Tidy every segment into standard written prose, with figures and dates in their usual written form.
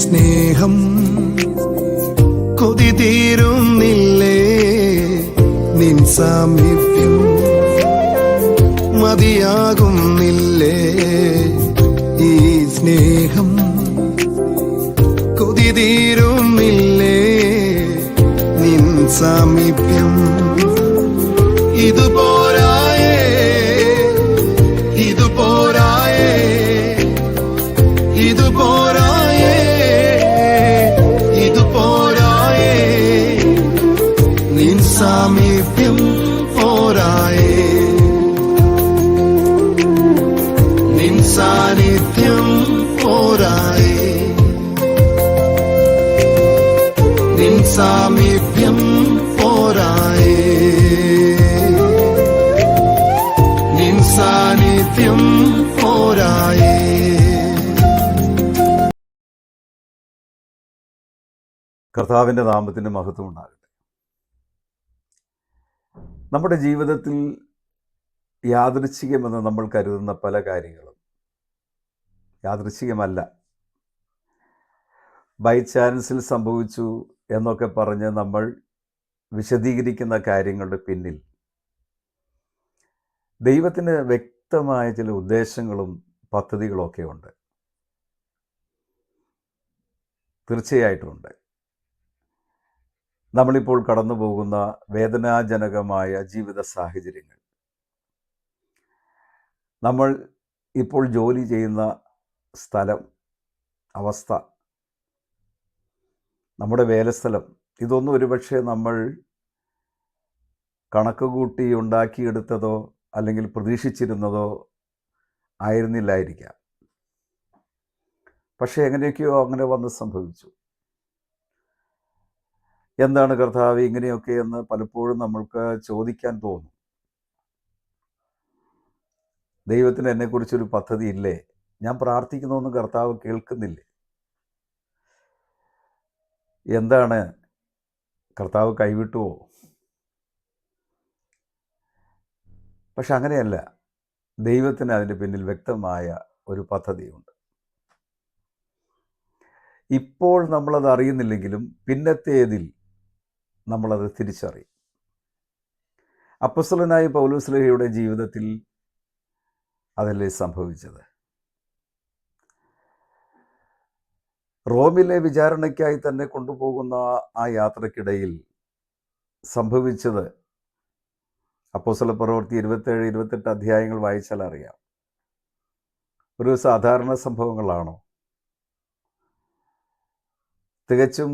സ്നേഹം കൊതി തീരുന്നില്ലേ, നിൻ സാമീപ്യം മതിയാകുന്നില്ലേ. ഈ സ്നേഹം കൊതി തീരുന്നില്ലേ, നിൻ സാമീപ്യം. ഇതുപോരായേ, ഇതുപോരായേ, ഇതുപോരായേ, ഇതുപോരായേ, നിൻ സാമീപ്യം പോരായേ, നിൻ സാന്നിധ്യം പോരായേ, നിൻ സാമീപ്യം പോരായേ, നിൻ സാന്നിധ്യം പോരായേ. കർത്താവിൻ്റെ നാമത്തിന് മഹത്വം ഉണ്ടാകട്ടെ. നമ്മുടെ ജീവിതത്തിൽ യാദൃച്ഛികമെന്ന് നമ്മൾ കരുതുന്ന പല കാര്യങ്ങളും യാദൃച്ഛികമല്ല. ബൈ ചാൻസിൽ സംഭവിച്ചു എന്നൊക്കെ പറഞ്ഞ് നമ്മൾ വിശദീകരിക്കുന്ന കാര്യങ്ങളുടെ പിന്നിൽ ദൈവത്തിന് വ്യക്തമായ ചില ഉദ്ദേശങ്ങളും പദ്ധതികളൊക്കെ ഉണ്ട്. തീർച്ചയായിട്ടുമുണ്ട്. നമ്മളിപ്പോൾ കടന്നു പോകുന്ന വേദനാജനകമായ ജീവിത സാഹചര്യങ്ങൾ, നമ്മൾ ഇപ്പോൾ ജോലി ചെയ്യുന്ന സ്ഥലം, അവസ്ഥ, നമ്മുടെ വേലസ്ഥലം, ഇതൊന്നും ഒരുപക്ഷെ നമ്മൾ കണക്ക് കൂട്ടി ഉണ്ടാക്കിയെടുത്തതോ അല്ലെങ്കിൽ പ്രതീക്ഷിച്ചിരുന്നതോ ആയിരുന്നില്ലായിരിക്കാം. പക്ഷേ എങ്ങനെയൊക്കെയോ അങ്ങനെ വന്ന് സംഭവിച്ചു. എന്താണ് കർത്താവ് ഇങ്ങനെയൊക്കെ എന്ന് പലപ്പോഴും നമ്മൾക്ക് ചോദിക്കാൻ തോന്നും. ദൈവത്തിന് എന്നെക്കുറിച്ചൊരു പദ്ധതി ഇല്ലേ? ഞാൻ പ്രാർത്ഥിക്കുന്നതൊന്നും കർത്താവ് കേൾക്കുന്നില്ലേ? എന്താണ്, കർത്താവ് കൈവിട്ടുവോ? പക്ഷെ അങ്ങനെയല്ല. ദൈവത്തിന് അതിൻ്റെ പിന്നിൽ വ്യക്തമായ ഒരു പദ്ധതിയുണ്ട്. ഇപ്പോൾ നമ്മളത് അറിയുന്നില്ലെങ്കിലും പിന്നത്തേതിൽ നമ്മളത് തിരിച്ചറിയും. അപ്പോസ്തലനായ പൗലോസ്ലീഹയുടെ ജീവിതത്തിൽ അതല്ലേ സംഭവിച്ചത്. റോമിലെ വിചാരണയ്ക്കായി തന്നെ കൊണ്ടുപോകുന്ന ആ യാത്രക്കിടയിൽ സംഭവിച്ചത് അപ്പോസ്തലപ്രവൃത്തി 27-28 അധ്യായങ്ങൾ വായിച്ചാൽ അറിയാം. ഒരു സാധാരണ സംഭവങ്ങളാണോ? തികച്ചും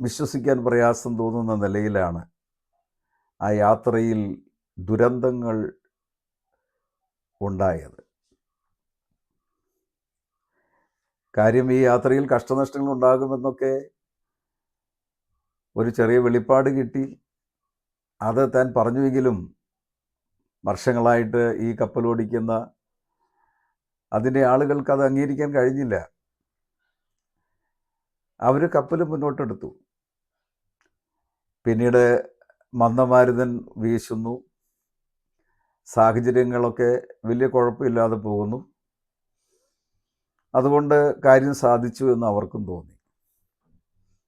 വിശ്വസിക്കാൻ പ്രയാസം തോന്നുന്ന നിലയിലാണ് ആ യാത്രയിൽ ദുരന്തങ്ങൾ ഉണ്ടായത്. കാര്യം, ഈ യാത്രയിൽ കഷ്ടനഷ്ടങ്ങൾ ഉണ്ടാകുമെന്നൊക്കെ ഒരു ചെറിയ വെളിപ്പാട് കിട്ടി. അത് താൻ പറഞ്ഞുവെങ്കിലും വർഷങ്ങളായിട്ട് ഈ കപ്പലോടിക്കുന്ന അതിൻ്റെ ആളുകൾക്ക് അത് അംഗീകരിക്കാൻ കഴിഞ്ഞില്ല. അവർ കപ്പൽ മുന്നോട്ടെടുത്തു. പിന്നീട് മന്ദമാരുതൻ വീശുന്നു. സാഹചര്യങ്ങളൊക്കെ വലിയ കുഴപ്പമില്ലാതെ പോകുന്നു. അതുകൊണ്ട് കാര്യം സാധിച്ചു എന്ന് അവർക്കും തോന്നി.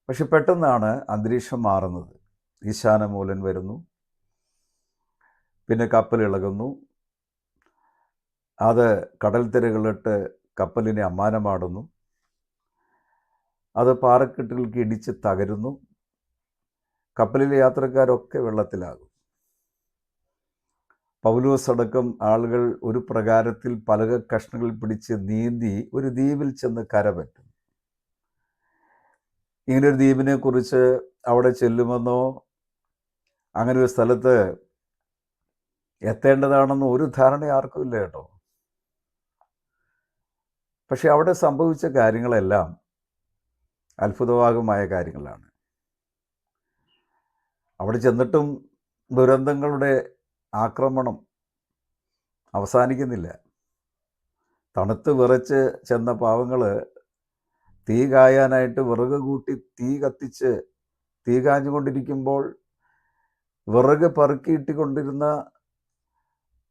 പക്ഷെ പെട്ടെന്നാണ് അന്തരീക്ഷം മാറുന്നത്. ഈശാനമൂലൻ വരുന്നു. പിന്നെ കപ്പൽ ഇളകുന്നു. അത് കടൽ തിരകളിട്ട് കപ്പലിനെ അമ്മാനമാടുന്നു. അത് പാറക്കെട്ടുകൾക്ക് ഇടിച്ച് തകരുന്നു. കപ്പലിലെ യാത്രക്കാരൊക്കെ വെള്ളത്തിലാകും. പൗലോസ് അടക്കം ആളുകൾ ഒരു പ്രകാരത്തിൽ പലക കഷ്ണങ്ങൾ പിടിച്ച് നീന്തി ഒരു ദ്വീപിൽ ചെന്ന് കരപറ്റും. ഇങ്ങനൊരു ദ്വീപിനെ കുറിച്ച് അവിടെ ചെല്ലുമെന്നോ അങ്ങനെ ഒരു സ്ഥലത്ത് എത്തേണ്ടതാണെന്നോ ഒരു ധാരണ ആർക്കും ഇല്ല കേട്ടോ. പക്ഷെ അവിടെ സംഭവിച്ച കാര്യങ്ങളെല്ലാം അത്ഭുതവാകമായ കാര്യങ്ങളാണ്. അവിടെ ചെന്നിട്ടും ദുരന്തങ്ങളുടെ ആക്രമണം അവസാനിക്കുന്നില്ല. തണുത്ത് വിറച്ച് ചെന്ന പാവങ്ങൾ തീ കായാനായിട്ട് വിറക് കൂട്ടി തീ കത്തിച്ച് തീ കാഞ്ഞുകൊണ്ടിരിക്കുമ്പോൾ വിറക് പെറുക്കിയിട്ടുകൊണ്ടിരുന്ന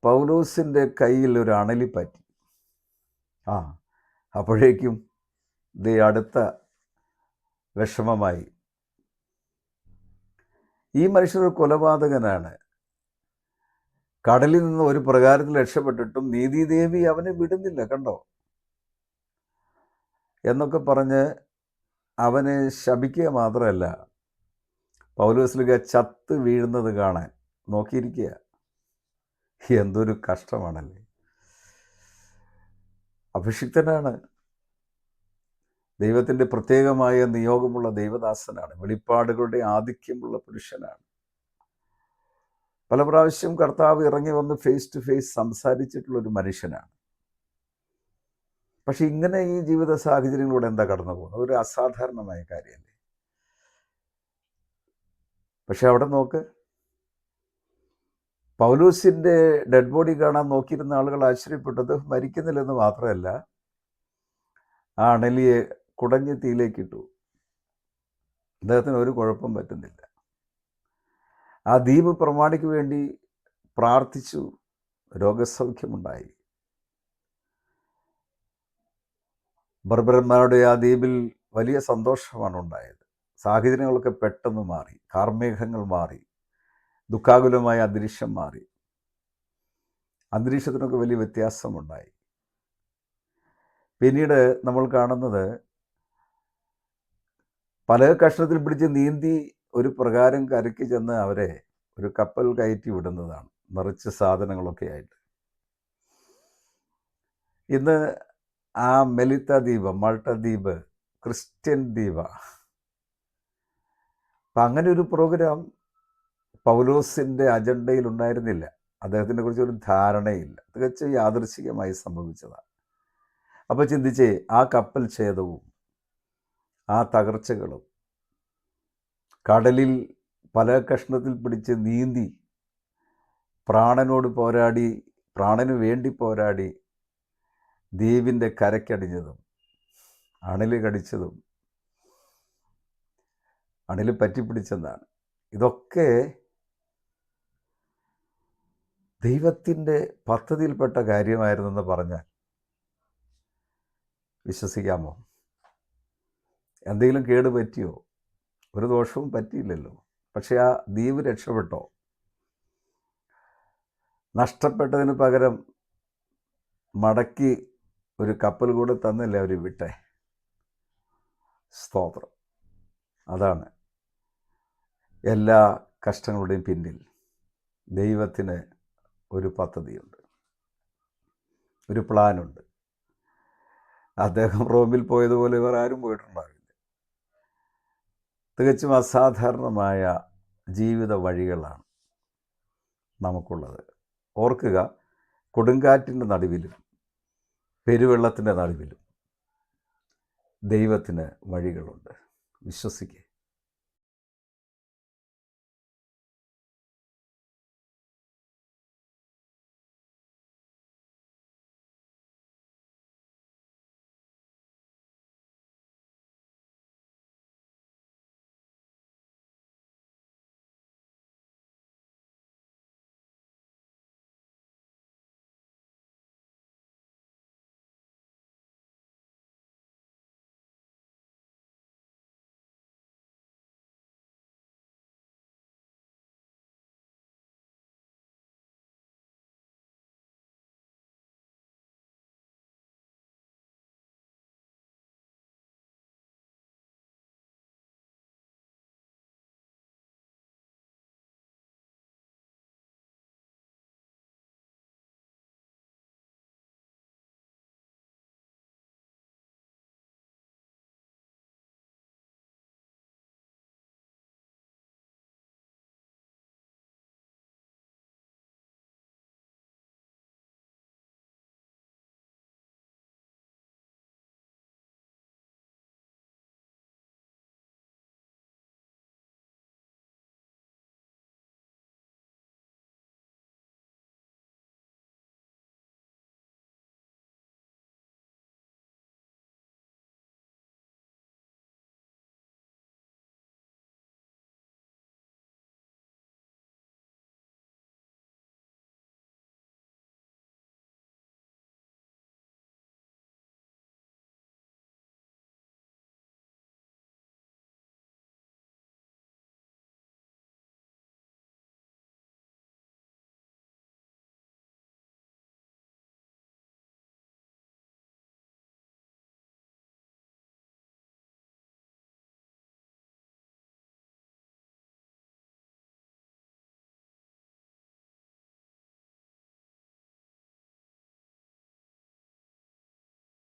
പൗലോസിൻ്റെ കയ്യിൽ ഒരു അണലി പറ്റി. അപ്പോഴേക്കും അടുത്ത വിഷമമായി. ഈ മനുഷ്യനൊരു കൊലപാതകനാണ്. കടലിൽ നിന്ന് ഒരു പ്രകാരത്തിൽ രക്ഷപ്പെട്ടിട്ടും നീതിദേവി അവനെ വിടുന്നില്ല, കണ്ടോ എന്നൊക്കെ പറഞ്ഞ് അവനെ ശപിക്കുക മാത്രമല്ല, പൗലോസ്ലീഹ ചത്ത് വീഴുന്നത് കാണാൻ നോക്കിയിരിക്കുക. എന്തൊരു കഷ്ടമാണല്ലേ. അഭിഷിക്തനാണ്, ദൈവത്തിൻ്റെ പ്രത്യേകമായ നിയോഗമുള്ള ദൈവദാസനാണ്, വെളിപ്പാടുകളുടെ ആധിക്യമുള്ള പുരുഷനാണ്. പല പ്രാവശ്യം കർത്താവ് ഇറങ്ങി വന്ന് ഫേസ് ടു ഫേസ് സംസാരിച്ചിട്ടുള്ളൊരു മനുഷ്യനാണ്. പക്ഷെ ഇങ്ങനെ ഈ ജീവിത സാഹചര്യങ്ങളിലൂടെ എന്താ കടന്നു പോകുന്നത്? അതൊരു അസാധാരണമായ കാര്യമല്ലേ. പക്ഷെ അവിടെ നോക്ക്, പൗലൂസിൻ്റെ ഡെഡ് ബോഡി കാണാൻ നോക്കിയിരുന്ന ആളുകൾ ആശ്ചര്യപ്പെട്ടത് മരിക്കുന്നില്ലെന്ന് മാത്രമല്ല, ആ അണലിയെ കുടഞ്ഞ് തീയിലേക്കിട്ടു. അദ്ദേഹത്തിന് ഒരു കുഴപ്പം പറ്റുന്നില്ല. ആ ദ്വീപ് പ്രമാണിക്ക് വേണ്ടി പ്രാർത്ഥിച്ചു, രോഗസൗഖ്യമുണ്ടായി. ബർബരന്മാരുടെ ആ ദ്വീപിൽ വലിയ സന്തോഷമാണ് ഉണ്ടായത്. സാഹചര്യങ്ങളൊക്കെ പെട്ടെന്ന് മാറി, കാർമേഘങ്ങൾ മാറി, ദുഃഖാകുലമായ അന്തരീക്ഷം മാറി. അന്തരീക്ഷത്തിനൊക്കെ വലിയ വ്യത്യാസമുണ്ടായി. പിന്നീട് നമ്മൾ കാണുന്നത് പല കഷ്ണത്തിൽ പിടിച്ച് നീന്തി ഒരു പ്രകാരം കരയ്ക്ക് ചെന്ന് അവരെ ഒരു കപ്പൽ കയറ്റി വിടുന്നതാണ്, നിറച്ച് സാധനങ്ങളൊക്കെ ആയിട്ട്. ഇന്ന് ആ മെലിത്ത ദ്വീപ്, മാൾട്ട ദ്വീപ് ക്രിസ്ത്യൻ ദ്വീപാണ്. അപ്പം അങ്ങനെ ഒരു പ്രോഗ്രാം പൗലോസിൻ്റെ അജണ്ടയിൽ ഉണ്ടായിരുന്നില്ല. അദ്ദേഹത്തിനെ കുറിച്ച് ഒരു ധാരണയില്ല. തികച്ചും യാദൃച്ഛികമായി സംഭവിച്ചതാണ്. അപ്പോൾ ചിന്തിച്ചേ, ആ കപ്പൽ ഛേദവും ആ തകർച്ചകളും, കടലിൽ പല കഷ്ണത്തിൽ പിടിച്ച് നീന്തി പ്രാണനോട് പോരാടി, പ്രാണന് വേണ്ടി പോരാടി ദ്വീപിൻ്റെ കരക്കടിഞ്ഞതും അണിൽ കടിച്ചതും അണിൽ പറ്റിപ്പിടിച്ചെന്നാണ്. ഇതൊക്കെ ദൈവത്തിൻ്റെ പദ്ധതിയിൽപ്പെട്ട കാര്യമായിരുന്നെന്ന് പറഞ്ഞാൽ വിശ്വസിക്കാമോ? എന്തെങ്കിലും കേട് പറ്റിയോ? ഒരു ദോഷവും പറ്റിയില്ലല്ലോ. പക്ഷെ ആ ദ്വീപ് രക്ഷപ്പെട്ടോ? നഷ്ടപ്പെട്ടതിന് പകരം മടക്കി ഒരു കപ്പൽ കൂടെ തന്നല്ലേ അവർ വിട്ടെ. സ്തോത്രം. അതാണ് എല്ലാ കഷ്ടങ്ങളുടെയും പിന്നിൽ ദൈവത്തിന് ഒരു പദ്ധതിയുണ്ട്, ഒരു പ്ലാനുണ്ട്. അദ്ദേഹം റോമിൽ പോയതുപോലെ ഇവർ ആരും പോയിട്ടുണ്ടാവില്ല. തികച്ചും അസാധാരണമായ ജീവിത വഴികളാണ് നമുക്കുള്ളത്. ഓർക്കുക, കൊടുങ്കാറ്റിൻ്റെ നടുവിലും പെരുവെള്ളത്തിൻ്റെ നടുവിലും ദൈവത്തിന് വഴികളുണ്ട്. വിശ്വസിക്കുക.